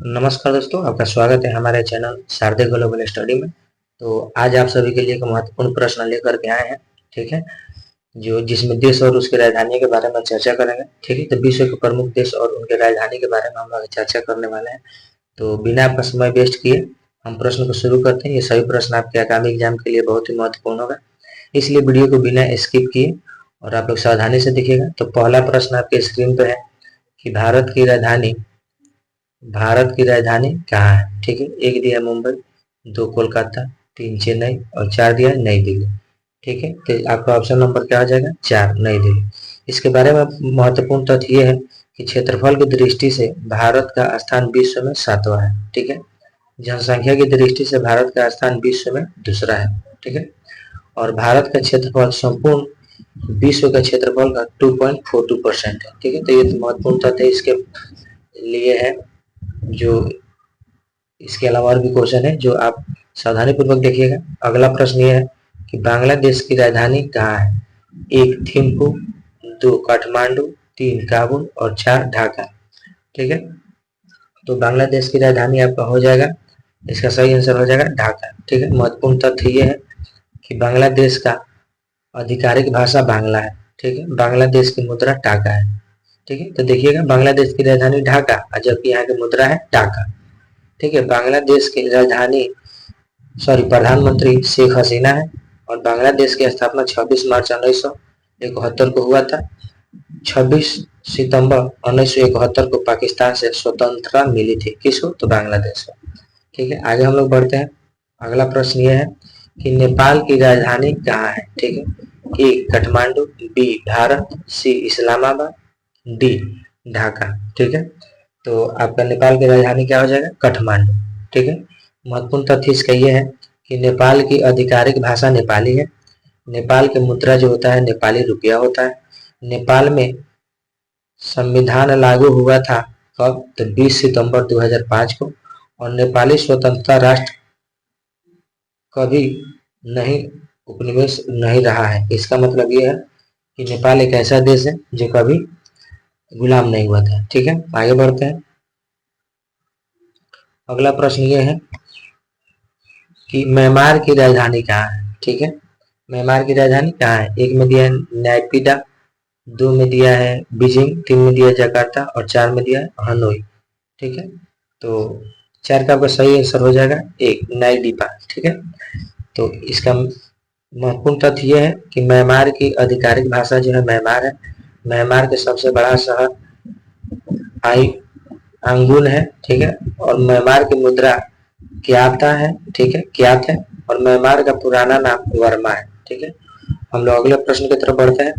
नमस्कार दोस्तों, आपका स्वागत है हमारे चैनल शारदे ग्लोबल स्टडी में। तो आज आप सभी के लिए एक महत्वपूर्ण प्रश्न लेकर के आए हैं। ठीक है, जो जिसमें देश और उसकी राजधानी के बारे में चर्चा करेंगे। ठीक है, तो विश्व के प्रमुख देश और उनके राजधानी के बारे में हम लोग चर्चा करने वाले हैं। तो बिना आपका समय वेस्ट किए हम प्रश्न को शुरू करते हैं। ये सभी प्रश्न आपके आगामी एग्जाम के लिए बहुत ही महत्वपूर्ण होगा, इसलिए वीडियो को बिना स्किप किए और आप लोग सावधानी से देखिएगा। तो पहला प्रश्न आपके स्क्रीन पर है कि भारत की राजधानी कहाँ है। ठीक है, एक दिया है मुंबई, दो कोलकाता, तीन चेन्नई और चार दिया है नई दिल्ली। ठीक है, तो आपका ऑप्शन नंबर क्या आ जाएगा? चार, नई दिल्ली। इसके बारे में महत्वपूर्ण तथ्य ये है कि क्षेत्रफल की दृष्टि से भारत का स्थान विश्व में सातवां है। ठीक है, जनसंख्या की दृष्टि से भारत का स्थान विश्व में दूसरा है। ठीक है, और भारत का क्षेत्रफल संपूर्ण विश्व का क्षेत्रफल का 2.42% है। ठीक है, तो ये महत्वपूर्ण तथ्य इसके लिए है। जो इसके अलावा और भी क्वेश्चन है जो आप सावधानी पूर्वक देखिएगा। अगला प्रश्न ये है कि बांग्लादेश की राजधानी कहाँ है? एक थिम्पू, दो काठमांडू, तीन काबुल और चार ढाका। ठीक है, तो बांग्लादेश की राजधानी आपका हो जाएगा, इसका सही आंसर हो जाएगा ढाका। ठीक है, महत्वपूर्ण तथ्य ये है कि बांग्लादेश का आधिकारिक भाषा बांग्ला है। ठीक है, बांग्लादेश की मुद्रा टाका है। ठीक है, तो देखिएगा बांग्लादेश की राजधानी ढाका और जबकि यहाँ की मुद्रा है टाका। ठीक है, बांग्लादेश की राजधानी प्रधानमंत्री शेख हसीना है और बांग्लादेश की स्थापना 26 मार्च 1971 को हुआ था। 26 सितंबर 1971 को पाकिस्तान से स्वतंत्रता मिली थी। किसको? तो बांग्लादेश को। ठीक है, आगे हम लोग बढ़ते हैं। अगला प्रश्न यह है कि नेपाल की राजधानी कहाँ है? ठीक है, ए काठमांडू, बी भारत, सी इस्लामाबाद, डी ढाका। ठीक है, तो आपका नेपाल की राजधानी क्या हो जाएगा? काठमांडू। ठीक है, महत्वपूर्ण तथ्य इसका ये है कि नेपाल की आधिकारिक भाषा नेपाली है। नेपाल की मुद्रा जो होता है नेपाली रुपया होता है। नेपाल में संविधान लागू हुआ था कब? तो 20 सितंबर 2005 को। और नेपाली स्वतंत्रता राष्ट्र कभी नहीं उपनिवेश नहीं रहा है। इसका मतलब ये है कि नेपाल एक ऐसा देश है जो कभी गुलाम नहीं हुआ था। ठीक है, आगे बढ़ते हैं। अगला प्रश्न ये है कि म्यांमार की राजधानी कहाँ है? ठीक है, म्यांमार की राजधानी कहाँ है? एक में दिया है नैपीडा, दो में दिया है बीजिंग, तीन में दिया है जकार्ता और चार में दिया है हनोई। ठीक है, तो चार का आपका सही आंसर हो जाएगा एक, नाइडीपा। ठीक है, तो इसका महत्वपूर्ण तथ्य यह है कि म्यांमार की आधिकारिक भाषा जो है म्यांमार है। म्यांमार के सबसे बड़ा शहर आई आंगून है। ठीक है, और म्यांमार की मुद्रा क्याता है। ठीक है, क्यात है और म्यांमार का पुराना नाम वर्मा है। ठीक है, हम लोग अगले प्रश्न की तरफ बढ़ते हैं।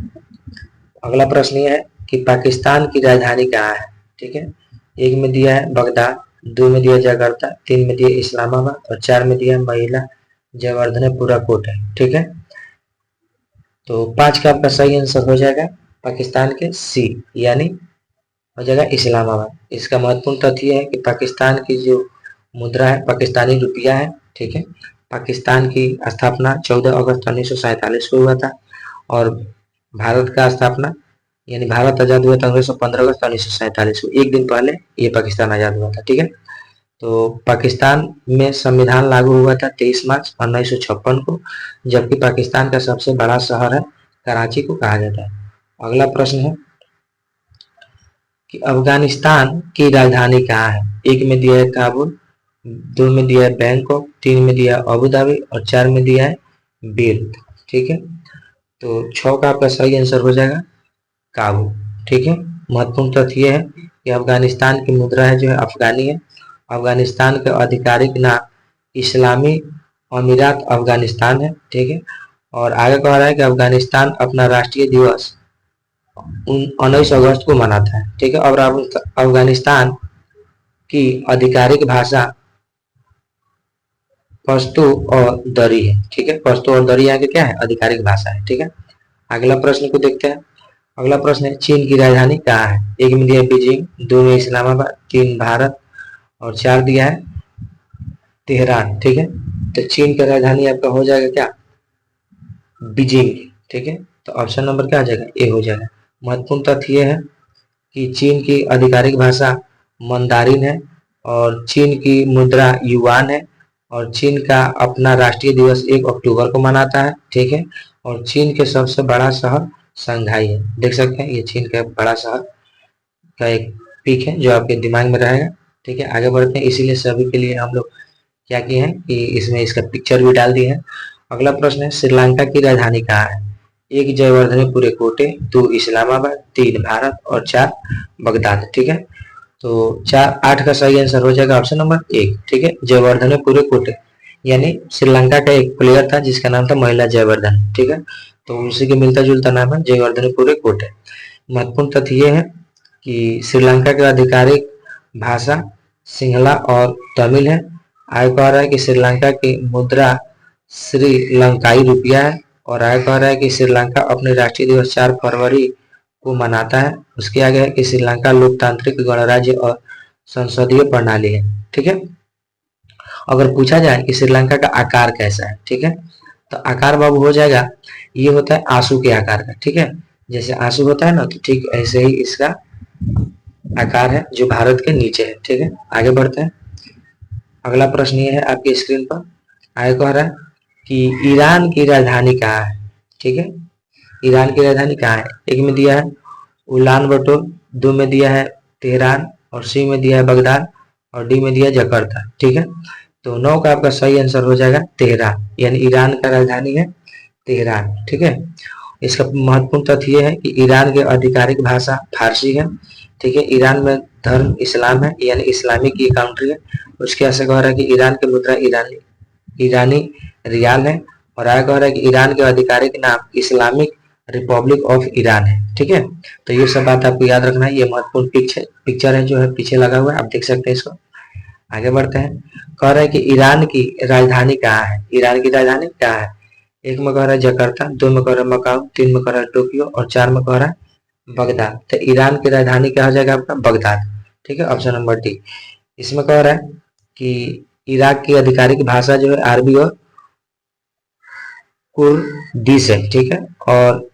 अगला प्रश्न ये है कि पाकिस्तान की राजधानी कहाँ है? ठीक है, एक में दिया है बगदाद, दो में दिया जकार्ता, तीन में दिया इस्लामाबाद और चार में दिया महिला जयवर्धनेपुरा कोट है। ठीक है, तो पांच का आपका सही आंसर हो जाएगा पाकिस्तान के सी, यानी हो जाएगा इस्लामाबाद। इसका महत्वपूर्ण तथ्य है कि पाकिस्तान की जो मुद्रा है पाकिस्तानी रुपया है। ठीक है, पाकिस्तान की स्थापना 14 अगस्त 1947 को हुआ था और भारत का स्थापना यानी भारत आजाद हुआ था 15 अगस्त 1947 को, एक दिन पहले ये पाकिस्तान आजाद हुआ था। ठीक है, तो पाकिस्तान में संविधान लागू हुआ था 23 मार्च 1956 को, जबकि पाकिस्तान का सबसे बड़ा शहर है कराची को कहा जाता है। अगला प्रश्न है कि अफगानिस्तान की राजधानी कहाँ है? एक में दिया है काबुल, दो में दिया है बैंकॉक, तीन में दिया है अबू धाबी और चार में दिया है बेरूत। ठीक है, तो 6 का आपका सही आंसर हो जाएगा काबुल। ठीक है, महत्वपूर्ण तथ्य यह है कि अफगानिस्तान की मुद्रा है जो है अफगानी है। अफगानिस्तान का आधिकारिक नाम इस्लामी अमीरात अफगानिस्तान है। ठीक है, और आगे कह रहा है कि अफगानिस्तान अपना राष्ट्रीय दिवस 19 अगस्त को मनाता है। ठीक है, और अफगानिस्तान की आधिकारिक भाषा पश्तो और दरी है। ठीक है, पश्तो और दरी यहाँ के क्या है? आधिकारिक भाषा है। ठीक है, अगला प्रश्न को देखते हैं। अगला प्रश्न है चीन की राजधानी कहाँ है? एक में दिया है बीजिंग, दो में इस्लामाबाद, तीन भारत और चार दिया है तेहरान। ठीक है, तो चीन की राजधानी आपका हो जाएगा क्या? बीजिंग। ठीक है, तो ऑप्शन नंबर क्या आ जाएगा? ए हो जाएगा। महत्वपूर्ण तथ्य यह है कि चीन की आधिकारिक भाषा मंदारिन है और चीन की मुद्रा युआन है, और चीन का अपना राष्ट्रीय दिवस 1 अक्टूबर को मनाता है, ठीक है। और चीन के सबसे बड़ा शहर शंघाई है, देख सकते हैं ये चीन का बड़ा शहर का एक पिक है जो आपके दिमाग में रहेगा, ठीक है। आगे बढ़ते हैं, इसीलिए सभी के लिए हम लोग क्या किए हैं कि इसमें इसका पिक्चर भी डाल दिए हैं। अगला प्रश्न है, श्रीलंका की राजधानी कहाँ है? 1 जयवर्धनेपुर कोटे, 2 इस्लामाबाद, 3 भारत और 4 बगदाद, ठीक है। तो 4 8 का सही आंसर हो जाएगा ऑप्शन नंबर 1, ठीक है, जयवर्धनेपुर कोटे। यानी श्रीलंका का एक प्लेयर था जिसका नाम था महिला जयवर्धन, ठीक है। तो उसी के मिलता जुलता नाम है जयवर्धनेपुर कोटे। महत्वपूर्ण तथ्य ये है कि श्रीलंका का आधिकारिक भाषा सिंहला और तमिल है। आय कह रहा है कि श्रीलंका की मुद्रा श्रीलंकाई रुपया है। और आय कह रहा है कि श्रीलंका अपने राष्ट्रीय दिवस 4 फरवरी को मनाता है। उसके आगे है कि श्रीलंका लोकतांत्रिक गणराज्य और संसदीय प्रणाली है, ठीक है। अगर पूछा जाए कि श्रीलंका का आकार कैसा है, ठीक है, तो आकार बाबू हो जाएगा, ये होता है आंसू के आकार का, ठीक है। जैसे आंसू होता है ना, तो ठीक ऐसे ही इसका आकार है जो भारत के नीचे है, ठीक है। आगे बढ़ते हैं, अगला प्रश्न ये है आपकी स्क्रीन पर। आगे कह रहा है कि ईरान की राजधानी कहाँ है, ठीक है। ईरान की राजधानी कहाँ है? 1 में दिया है उलान बटोर, 2 में दिया है तेहरान, और सी में दिया है बगदाद, और डी में दिया है जकार्ता, ठीक है। तो 9 का आपका सही आंसर हो जाएगा तेहरान, यानी ईरान का राजधानी है तेहरान, ठीक है। इसका महत्वपूर्ण तथ्य यह है कि ईरान की आधिकारिक भाषा फारसी है, ठीक है। ईरान में धर्म इस्लाम है, यानी इस्लामिक की कंट्री है। उसके ऐसे कह रहा है कि ईरान की मुद्रा ईरानी रियाल है। और आगे कह रहा है कि ईरान के आधिकारिक नाम इस्लामिक रिपब्लिक ऑफ ईरान है, ठीक है। तो ये सब बात आपको याद रखना है। ये महत्वपूर्ण पिक्चर है जो है पीछे लगा हुआ है, आप देख सकते हैं इसको। आगे बढ़ते हैं, कह रहा है कि ईरान की राजधानी कहाँ है? ईरान की राजधानी कहाँ है? 1 में कह रहा है जकार्ता, 2 में कह रहा है मकाऊ, 3 में कह रहा है टोक्यो, और 4 में कह रहा है बगदाद। तो ईरान की राजधानी क्या हो जाएगा आपका? बगदाद, ठीक है, ऑप्शन नंबर डी। इसमें कह रहा है कि इराक की आधिकारिक भाषा जो है अरबी और कुर्दिश है, ठीक है। और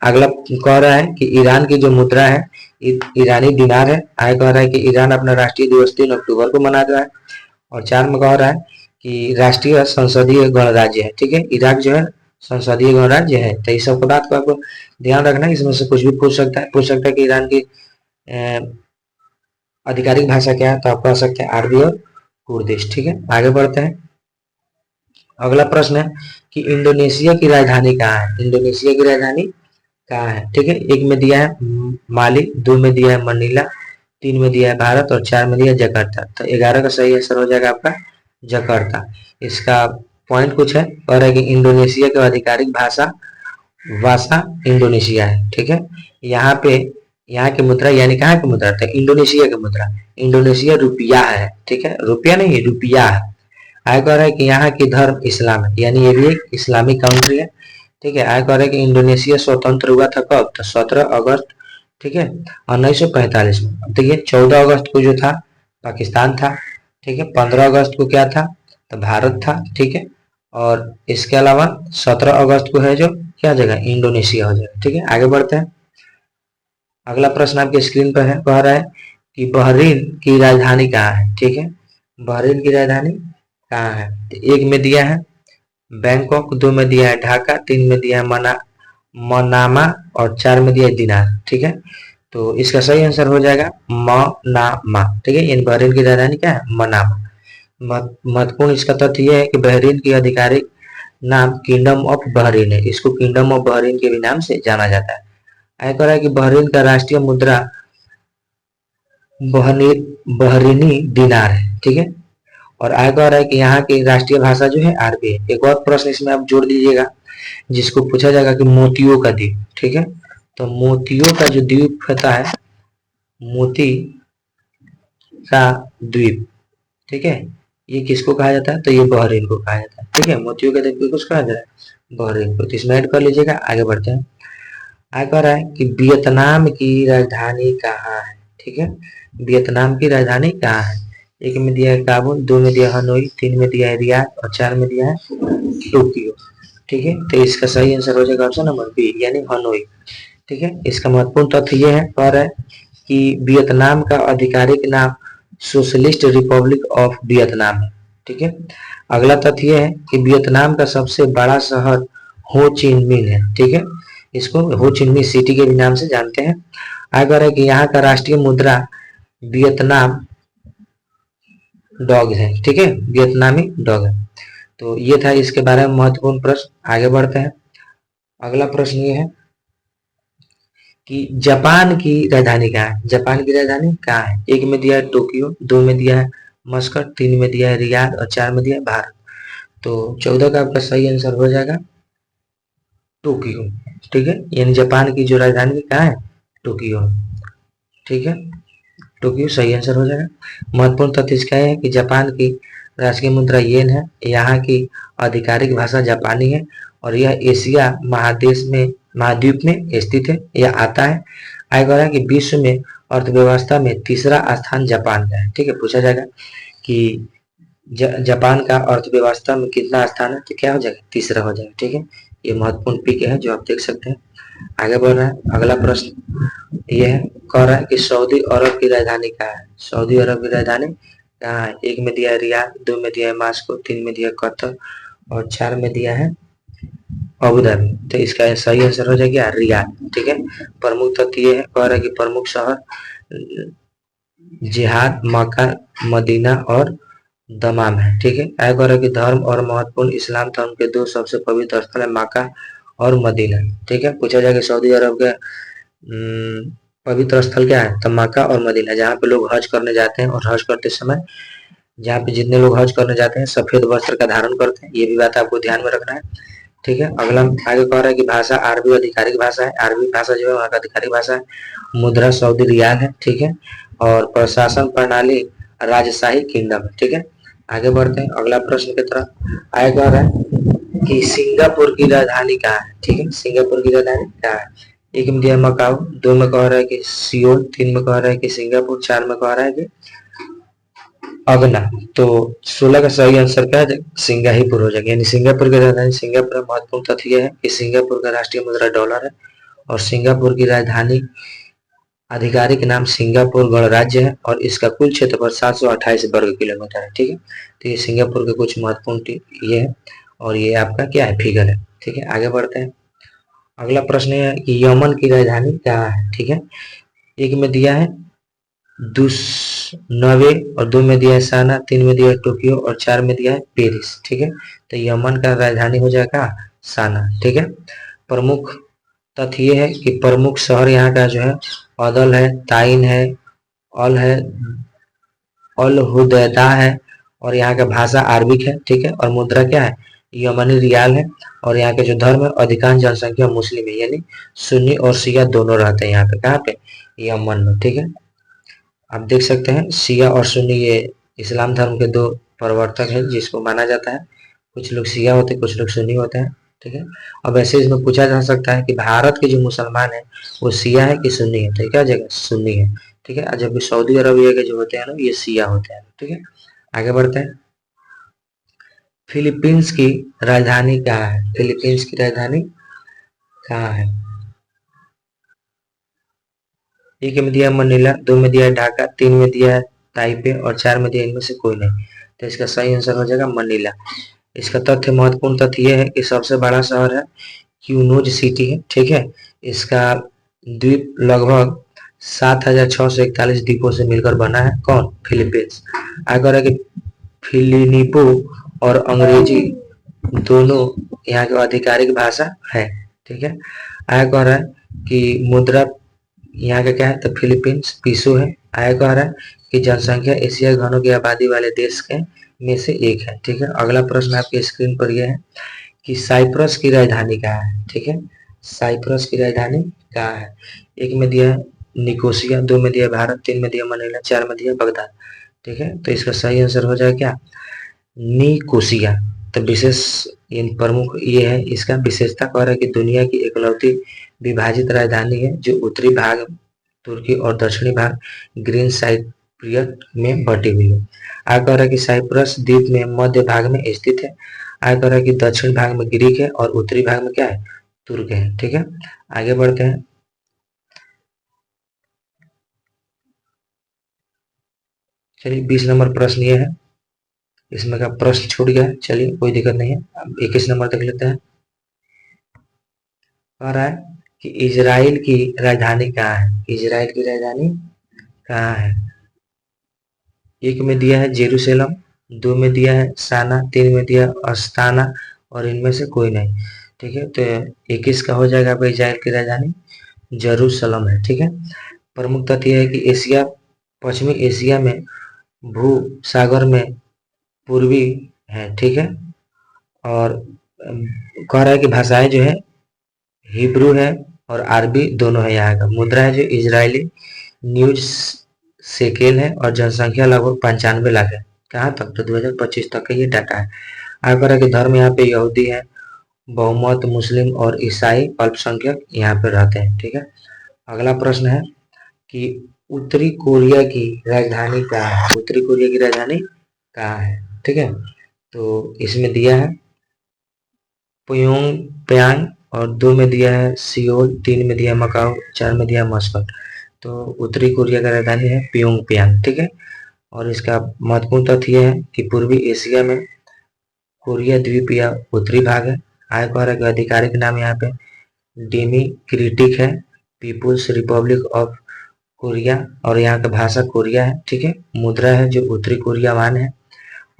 अगला कह रहा है कि ईरान की जो मुद्रा है ईरानी दिनार है। आगे कह रहा है कि ईरान अपना राष्ट्रीय दिवस 3 अक्टूबर को मनाता है। और 4 में कह रहा है कि राष्ट्रीय संसदीय गणराज्य है, ठीक है। इराक जो है संसदीय गणराज्य है। तो इस सब बात को आपको ध्यान रखना है, इसमें से कुछ भी पूछ सकता है कि ईरान की आधिकारिक भाषा क्या है, तो आप कह सकते हैं अरबी और कुर्दिश, ठीक है। आगे बढ़ते हैं, अगला प्रश्न है कि इंडोनेशिया की राजधानी कहाँ है? इंडोनेशिया की राजधानी कहाँ है, ठीक है। 1 में दिया है माली, 2 में दिया है मनीला, 3 में दिया है भारत, और 4 में दिया है जकार्ता। तो 11 का सही आंसर हो जाएगा आपका जकार्ता। इसका पॉइंट कुछ है और है कि इंडोनेशिया की आधिकारिक भाषा वासा इंडोनेशिया है, ठीक है। यहाँ पे यहाँ की मुद्रा, यानी कहाँ की मुद्रा? तो इंडोनेशिया की मुद्रा, इंडोनेशिया रुपया है, ठीक है, रुपया नहीं रुपया है। आगे कह रहा है कि यहाँ की धर्म इस्लाम है, यानी ये भी एक इस्लामिक कंट्री है, ठीक है। आगे कह रहा है कि इंडोनेशिया स्वतंत्र हुआ था कब? तो 17 अगस्त, ठीक है, 1945 में। तो ये 14 अगस्त को जो था पाकिस्तान था, ठीक है। 15 अगस्त को क्या था? तो भारत था, ठीक है। और इसके अलावा 17 अगस्त को है जो क्या जगह? इंडोनेशिया हो जाएगा, ठीक है। आगे बढ़ते हैं, अगला प्रश्न आपके स्क्रीन पर है, कह रहा है कि बहरीन की राजधानी कहाँ है, ठीक है। बहरीन की राजधानी कहाँ है? तो 1 में दिया है बैंकॉक, 2 में दिया है ढाका, 3 में दिया है मनामा, और 4 में दिया है दिनार, ठीक है। तो इसका सही आंसर हो जाएगा मनामा, ठीक है। यानी बहरीन की राजधानी क्या है? मनामा। महत्वपूर्ण इसका तथ्य यह है कि बहरीन की आधिकारिक नाम किंगडम ऑफ बहरीन है। इसको किंगडम ऑफ बहरीन के भी नाम से जाना जाता है। ऐसा कह है कि बहरीन का राष्ट्रीय मुद्रा बहरीनी दिनार है, ठीक है। और आगे कह रहा है कि यहाँ की राष्ट्रीय भाषा जो है अरबी है। एक और प्रश्न इसमें आप जोड़ दीजिएगा जिसको पूछा जाएगा कि मोतियों का द्वीप, ठीक है। तो मोतियों का जो द्वीप होता है, मोती का द्वीप, ठीक है, ये किसको कहा जाता है? तो ये बहरीन को कहा जाता है, ठीक है। मोतियों का द्वीप किसको कहा जाता है? बहरीन को। तो इसमें ऐड कर लीजिएगा। आगे बढ़ते हैं, आगे कह रहा है कि वियतनाम की राजधानी कहाँ है, ठीक है। वियतनाम की राजधानी कहाँ है? 1 में दिया है काबुल, 2 में दिया है हनोई, 3 में दिया है रियाद, और 4 में दिया है टोक्यो, ठीक है। तो इसका सही आंसर हो जाएगा ऑप्शन नंबर बी, यानी हनोई, ठीक है। इसका महत्वपूर्ण तथ्य यह है, कह रहा है कि वियतनाम का आधिकारिक नाम सोशलिस्ट रिपब्लिक ऑफ वियतनाम है। ठीक है, अगला तथ्य यह है कि वियतनाम का सबसे बड़ा शहर हो chi minh है। ठीक है, इसको हो chi minh सिटी के भी नाम से जानते हैं। अगर है कि यहाँ का राष्ट्रीय मुद्रा वियतनाम डॉग है। ठीक है, वियतनामी डॉग है। तो ये था इसके बारे में महत्वपूर्ण प्रश्न। आगे बढ़ते हैं। अगला प्रश्न ये है कि जापान की राजधानी कहाँ है? जापान की राजधानी कहाँ है? एक में दिया है टोक्यो, दो में दिया है मस्कट, तीन में दिया है रियाद और चार में दिया है भारत। तो 14 का आपका सही आंसर हो जाएगा टोक्यो। ठीक है, यानी जापान की जो राजधानी कहाँ है? टोक्यो। ठीक है, टोक्यो सही आंसर हो जाएगा। महत्वपूर्ण तथ्य इसका है कि जापान की राष्ट्रीय मुद्रा येन है। यहाँ की आधिकारिक भाषा जापानी है और यह एशिया महाद्वीप में स्थित है। यह आता है आएगा कि विश्व में अर्थव्यवस्था में तीसरा स्थान जापान का है। ठीक है, पूछा जाएगा कि जापान का अर्थव्यवस्था में कितना स्थान है, तो क्या हो जाएगा? तीसरा हो जाएगा। ठीक है, ये महत्वपूर्ण पिक है जो आप देख सकते हैं। आगे बढ़ रहा है। अगला प्रश्न ये है, कह रहा है कि सऊदी अरब की राजधानी कहाँ है? सऊदी अरब की राजधानी कहाँ है? एक में दिया है रियाद, दो में दिया है मास्को, तीन में दिया है कतर और चार में दिया है अबू धाबी। तो इसका सही आंसर हो जाएगा रियाद। ठीक है, प्रमुख तथ्य ये है, कह रहा है कि प्रमुख शहर जिहाद, मक्का, मदीना और दमाम है। ठीक है, कह रहा है कि धर्म और महत्वपूर्ण इस्लाम धर्म के दो सबसे पवित्र स्थल है मक्का और मदीना। ठीक है, पूछा जाएगा सऊदी अरब के पवित्र स्थल क्या है? तो मक्का और मदीना, जहाँ पे लोग हज करने जाते हैं और हज करते समय जहाँ पे जितने लोग हज करने जाते हैं सफेद वस्त्र का धारण करते हैं। ये भी बात आपको ध्यान में रखना है। ठीक है, अगला आगे कह रहा है कि भाषा अरबी आधिकारिक भाषा है। अरबी भाषा जो है वहाँ का आधिकारिक भाषा है। मुद्रा सऊदी रियाल है। ठीक है, और प्रशासन प्रणाली राजशाही किंगडम है। ठीक है, आगे बढ़ते हैं अगला प्रश्न की तरफ। आगे कह रहा है कि सिंगापुर की राजधानी कहाँ है? ठीक है, सिंगापुर की राजधानी कहाँ है? एक में दिया है मकाओ, दो में कह रहा है कि सियोल, तीन में कह रहा है कि सिंगापुर, चार में कह रहा है कि अगना। तो 16 का सही आंसर क्या है? सिंगाहीपुर हो जाएगा। यानी सिंगापुर की राजधानी सिंगापुर। महत्वपूर्ण तथ्य यह है कि सिंगापुर का राष्ट्रीय मुद्रा डॉलर है और सिंगापुर की राजधानी आधिकारिक नाम सिंगापुर गणराज्य है और इसका कुल क्षेत्रफल 728 वर्ग किलोमीटर है। ठीक है, तो ये सिंगापुर के कुछ महत्वपूर्ण ये है और ये आपका क्या है? फिगर है। ठीक है, आगे बढ़ते हैं। अगला प्रश्न है कि यमन की राजधानी क्या है? ठीक है, एक में दिया है दुशनवे और दो में दिया है साना, तीन में दिया है टोक्यो और चार में दिया है पेरिस। ठीक है, तो यमन का राजधानी हो जाएगा साना। ठीक है, प्रमुख तथ्य ये है कि प्रमुख शहर यहाँ का जो है अदल है, ताइन है, अल है, अल हुदैदा है और यहाँ का भाषा अरबिक है। ठीक है, और मुद्रा क्या है? यमनी रियाल है और यहाँ के जो धर्म है अधिकांश जनसंख्या मुस्लिम है, यानी सुन्नी और शिया दोनों रहते हैं यहाँ पे। कहाँ पे? यमन में। ठीक है, आप देख सकते हैं शिया और सुन्नी ये इस्लाम धर्म के दो प्रवर्तक हैं जिसको माना जाता है। कुछ लोग शिया होते हैं, कुछ लोग सुन्नी होते हैं। ठीक है, अब ऐसे इसमें पूछा जा सकता है कि भारत के जो मुसलमान है वो शिया है कि सुन्नी है? तो क्या जगह सुन्नी है। ठीक है, जबकि सऊदी अरबिया के जो होते हैं ना ये शिया होते हैं। ठीक है, आगे बढ़ते हैं। फिलीपींस की राजधानी कहाँ है? फिलीपींस की राजधानी कहाँ है? एक में दिया है मनीला, दो में दिया है ढाका, तीन में दिया है ताइपे और चार में दिया इनमें से कोई नहीं। तो इसका सही आंसर हो जाएगा मनीला। इसका तथ्य महत्वपूर्ण तथ्य यह है कि सबसे बड़ा शहर है क्यूनोज सिटी है। ठीक है, इसका द्वीप लगभग 7,641 द्वीपों से मिलकर बना है। कौन? फिलीपींस। अगर है कि फिलिपिनो और अंग्रेजी दोनों यहाँ की आधिकारिक भाषा है। ठीक है, आया कह रहा है कि मुद्रा यहाँ का क्या है? तो फिलीपींस पीसो है। आया कह रहा है कि जनसंख्या एशिया घनों की आबादी वाले देश के में से एक है। ठीक है, अगला प्रश्न आपके स्क्रीन पर यह है कि साइप्रस की राजधानी कहाँ है? ठीक है, साइप्रस की राजधानी कहाँ है? एक में दिया है निकोसिया, दो में दिया है भारत, तीन में दिया मनीला, चार में दिया बगदाद। ठीक है, तो इसका सही आंसर हो जाएगा क्या? निकोसिया। तो विशेष प्रमुख ये है, इसका विशेषता कह रहा है कि दुनिया की इकलौती विभाजित राजधानी है जो उत्तरी भाग तुर्की और दक्षिणी भाग ग्रीन साइप्रियट में बटी हुई है। आगे कह रहा है कि साइप्रस द्वीप में मध्य भाग में स्थित है। आगे कह रहा है कि दक्षिण भाग में ग्रीक है और उत्तरी भाग में क्या है? तुर्क है। ठीक है, आगे बढ़ते हैं। चलिए 20 नंबर प्रश्न ये है, इसमें का प्रश्न छूट गया, चलिए कोई दिक्कत नहीं है। अब 21 नंबर तक लेते हैं। कह रहा है कि इजराइल की राजधानी कहाँ है? इजराइल की राजधानी कहाँ है? एक में दिया है जेरूसलम, दो में दिया है साना, तीन में दिया अस्ताना और इनमें से कोई नहीं। ठीक है, तो 21 का हो जाएगा आपका इजराइल की राजधानी जेरूसलम है। ठीक है, प्रमुख तथ्य है कि एशिया, पश्चिमी एशिया में भू सागर में पूर्वी है। ठीक है, और कह रहा है कि भाषाएं जो है हिब्रू है और अरबी दोनों है। यहाँ का मुद्रा है जो इजरायली न्यूज शेकेल है और जनसंख्या लगभग 95 लाख है। कहाँ तक? तो 2025 तक का ये डाटा है। आगे कह रहा है कि धर्म यहाँ पे यहूदी है, बहुमत मुस्लिम और ईसाई अल्पसंख्यक यहाँ पे रहते हैं। ठीक है, अगला प्रश्न है कि उत्तरी कोरिया की राजधानी कहाँ है? उत्तरी कोरिया की राजधानी कहाँ है? ठीक है, तो इसमें दिया है प्योंगयांग और दो में दिया है सियोल, तीन में दिया है मकाओ, चार में दिया है मस्कट। तो उत्तरी कोरिया का राजधानी है प्योंगयांग। ठीक है, और इसका महत्वपूर्ण तथ्य यह है कि पूर्वी एशिया में कोरिया द्वीप या उत्तरी भाग है। आयकर का आधिकारिक नाम यहाँ पे डेमोक्रेटिक है पीपुल्स रिपब्लिक ऑफ कोरिया और यहाँ का भाषा कोरिया है। ठीक है, मुद्रा है जो उत्तरी कोरिया वन है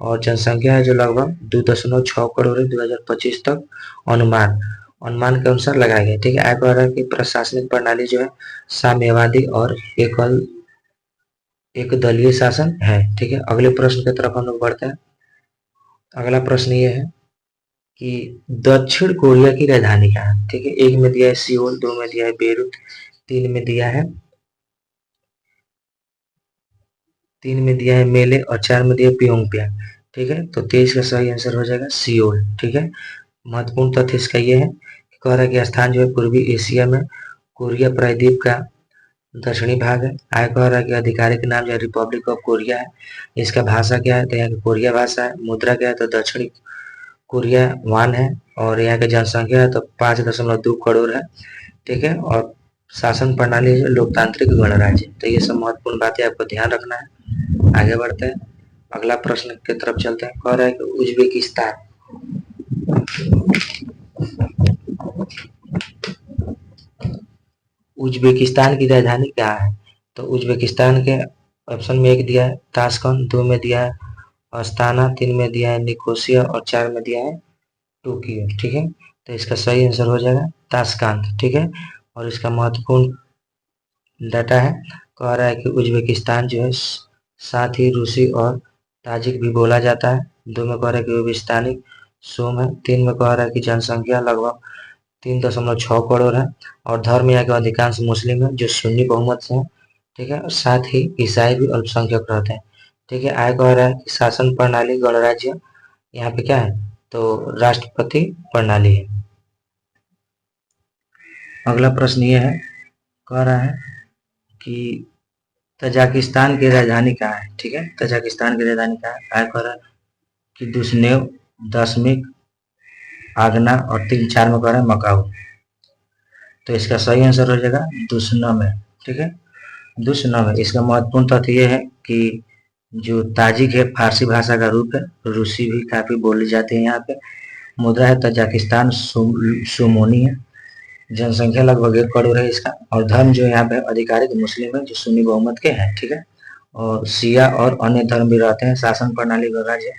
और जनसंख्या है जो लगभग 2.6 करोड़ है 2025 तक अनुमान अनुमान के अनुसार लगाया गया। ठीक है, आयकर की प्रशासनिक प्रणाली जो है साम्यवादी और एक दलीय शासन है। ठीक है, अगले प्रश्न की तरफ हम लोग बढ़ते हैं। अगला प्रश्न ये है कि दक्षिण कोरिया की राजधानी क्या है? ठीक है, एक में दिया है सियोल, दो में दिया है बेरूत, तीन में दिया है मेले और चार में दिया है प्योंगयांग। ठीक है, तो 23 का सही आंसर हो जाएगा सियोल। ठीक है, महत्वपूर्ण तथ्य इसका ये है कि कह रहा है कि स्थान जो है पूर्वी एशिया में कोरिया प्रायद्वीप का दक्षिणी भाग है। आय कह रहा है कि आधिकारिक नाम जो है रिपब्लिक ऑफ कोरिया है। इसका भाषा क्या है? तो यहाँ की कोरिया भाषा है। मुद्रा क्या है? तो दक्षिणी कोरिया वन है और यहाँ की जनसंख्या है तो 5.2 करोड़ है। ठीक है, और शासन प्रणाली है लोकतांत्रिक गणराज्य। तो ये सब महत्वपूर्ण बातें आपको ध्यान रखना है। आगे बढ़ते हैं, अगला प्रश्न की तरफ चलते हैं। कह रहा है कि उज्बेकिस्तान की राजधानी क्या है? तो उज्बेकिस्तान के ऑप्शन में एक दिया है ताशकंद, दो में दिया है अस्ताना, तीन में दिया है निकोसिया और चार में दिया है टोक्यो। ठीक है, तो इसका सही आंसर हो जाएगा ताशकंद। ठीक है, और इसका महत्वपूर्ण डाटा है, कह रहा है कि उज्बेकिस्तान जो है साथ ही रूसी और ताजिक भी बोला जाता है। दो में कह रहा है कि उज्बेकिस्तानी सोम है, तीन में कह रहा है कि जनसंख्या लगभग 3.6 करोड़ है और धर्म यहाँ के अधिकांश मुस्लिम है जो सुन्नी बहुमत से है। ठीक है, और साथ ही ईसाई भी अल्पसंख्यक रहते हैं। ठीक है, आगे कह रहा है कि शासन प्रणाली गणराज्य यहाँ पे क्या है? तो राष्ट्रपति प्रणाली है। अगला प्रश्न ये है, कह रहा है कि तजाकिस्तान की राजधानी कहाँ है? ठीक है, तजाकिस्तान की राजधानी कहाँ है? आगे कह रहा है कि दुशनेव, दशमिक, आगना और तीन चार में कह रहा है मकाऊ। तो इसका सही आंसर हो जाएगा दुशनम है। ठीक है, दुशनम है। इसका महत्वपूर्ण तथ्य ये है कि जो ताजिक है फारसी भाषा का रूप है, रूसी भी काफी बोली जाती है यहाँ पे। मुद्रा है तजाकिस्तान सोमोनी है, जनसंख्या लगभग 1 करोड़ है इसका और धर्म जो यहाँ पे आधिकारिक मुस्लिम है जो सुन्नी बहुमत के हैं। ठीक है, और शिया और अन्य धर्म भी रहते हैं। शासन प्रणाली गणराज्य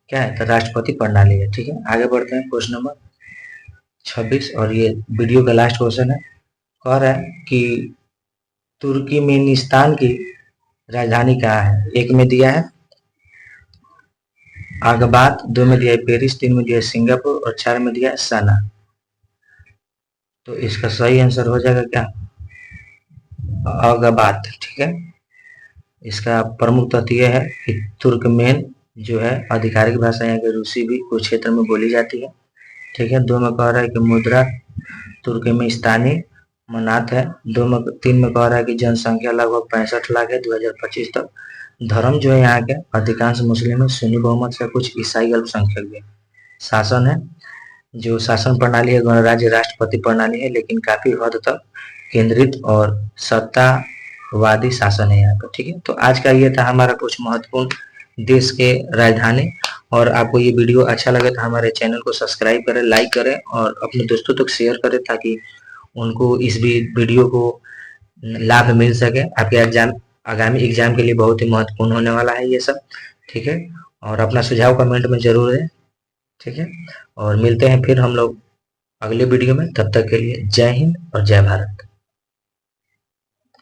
क्या है? तो राष्ट्रपति प्रणाली है। ठीक है, आगे बढ़ते हैं क्वेश्चन नंबर 26 और ये वीडियो का लास्ट क्वेश्चन है। कह रहा है कि तुर्कमेनिस्तान की राजधानी कहाँ है? एक में दिया है आगबात, दो में दिया है पेरिस, तीन में दिया है सिंगापुर और चार में दिया है सना। तो इसका सही आंसर हो जाएगा क्या? आगबात। ठीक है, इसका प्रमुख तथ्य है कि तुर्कमेन जो है आधिकारिक भाषा यहाँ के रूसी भी कुछ क्षेत्र में बोली जाती है। ठीक है, दो में कह रहा है कि मुद्रा तुर्कमेनिस्तानी मनात है, तीन में कह रहा है कि जनसंख्या लगभग 65 लाख है 2025 तक। धर्म जो है यहाँ के अधिकांश मुस्लिम है, सुन्नी बहुमत से कुछ ईसाई अल्पसंख्यक भी। शासन है जो शासन प्रणाली है गणराज्य राष्ट्रपति प्रणाली है लेकिन काफी हद तक केंद्रित और सत्ता वादी शासन है यहाँ पर, ठीक है। तो आज का ये था हमारा कुछ महत्वपूर्ण देश के राजधानी। और आपको ये वीडियो अच्छा लगे तो हमारे चैनल को सब्सक्राइब करें, लाइक करें और अपने दोस्तों तक शेयर करें, ताकि उनको इस भी वीडियो को लाभ मिल सके। आपके एग्जाम, आगामी एग्जाम के लिए बहुत ही महत्वपूर्ण होने वाला है ये सब, ठीक है। और अपना सुझाव कमेंट में जरूर दें, ठीक है। और मिलते हैं फिर हम लोग अगले वीडियो में, तब तक के लिए जय हिंद और जय भारत।